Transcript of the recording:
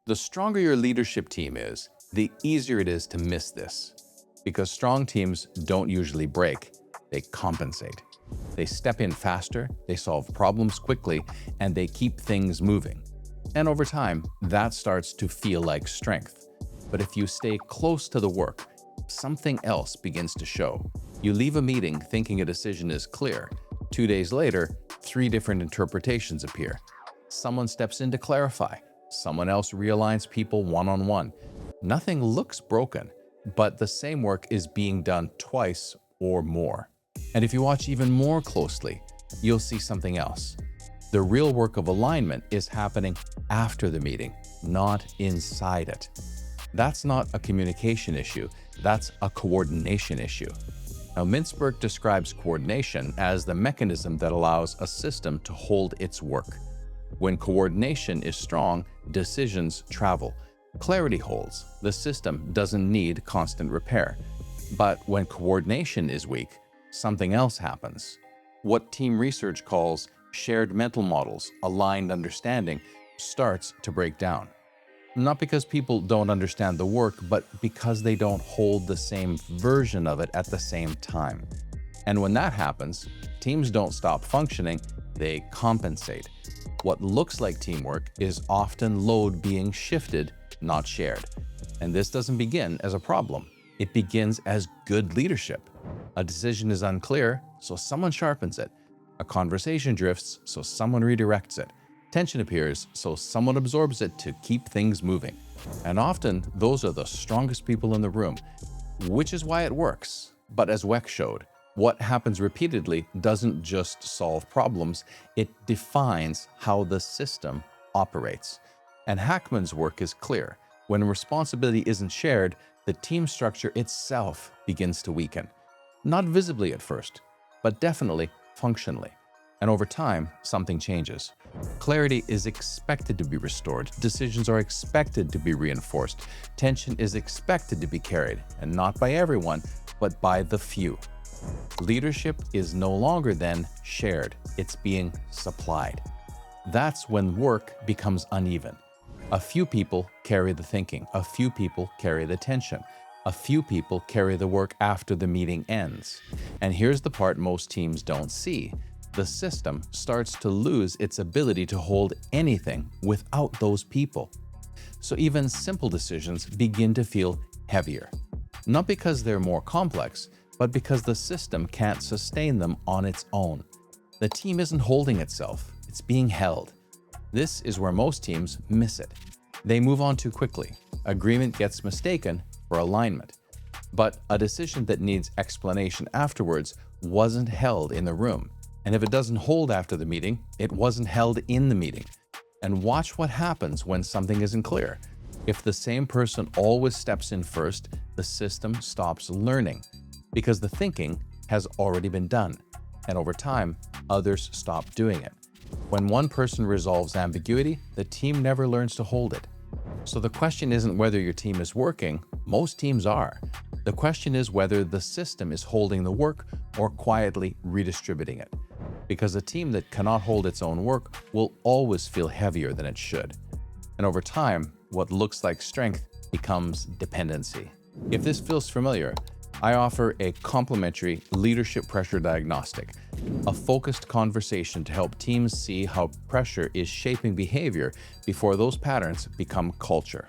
The stronger your leadership team is, the easier it is to miss this. Because strong teams don't usually break, they compensate. They step in faster, they solve problems quickly, and they keep things moving. And over time, that starts to feel like strength. But if you stay close to the work, something else begins to show. You leave a meeting thinking a decision is clear. 2 days later, 3 different interpretations appear. Someone steps in to clarify. Someone else realigns people one-on-one. Nothing looks broken, but the same work is being done twice or more. And if you watch even more closely, you'll see something else. The real work of alignment is happening after the meeting, not inside it. That's not a communication issue, that's a coordination issue. Now, Mintzberg describes coordination as the mechanism that allows a system to hold its work. When coordination is strong, decisions travel. Clarity holds. The system doesn't need constant repair. But when coordination is weak, something else happens. What team research calls shared mental models, aligned understanding, starts to break down. Not because people don't understand the work, but because they don't hold the same version of it at the same time. And when that happens, teams don't stop functioning, they compensate. What looks like teamwork is often load being shifted, not shared. And this doesn't begin as a problem. It begins as good leadership. A decision is unclear, so someone sharpens it. A conversation drifts, so someone redirects it. Tension appears, so someone absorbs it to keep things moving. And often, those are the strongest people in the room, which is why it works. But as Weick showed, what happens repeatedly doesn't just solve problems, it defines how the system operates. And Hackman's work is clear. When responsibility isn't shared, the team structure itself begins to weaken. Not visibly at first, but definitely functionally. And over time, something changes. Clarity is expected to be restored. Decisions are expected to be reinforced. Tension is expected to be carried, and not by everyone, but by the few. Leadership is no longer then shared, it's being supplied. That's when work becomes uneven. A few people carry the thinking, a few people carry the tension, a few people carry the work after the meeting ends. And here's the part most teams don't see. The system starts to lose its ability to hold anything without those people. So even simple decisions begin to feel heavier. Not because they're more complex, but because the system can't sustain them on its own. The team isn't holding itself, it's being held. This is where most teams miss it. They move on too quickly. Agreement gets mistaken for alignment. But a decision that needs explanation afterwards wasn't held in the room. And if it doesn't hold after the meeting, it wasn't held in the meeting. And watch what happens when something isn't clear. If the same person always steps in first, the system stops learning because the thinking has already been done. And over time, others stop doing it. When one person resolves ambiguity, the team never learns to hold it. So the question isn't whether your team is working. Most teams are. The question is whether the system is holding the work or quietly redistributing it. Because a team that cannot hold its own work will always feel heavier than it should. And over time, what looks like strength becomes dependency. If this feels familiar, I offer a complimentary leadership pressure diagnostic, a focused conversation to help teams see how pressure is shaping behavior before those patterns become culture.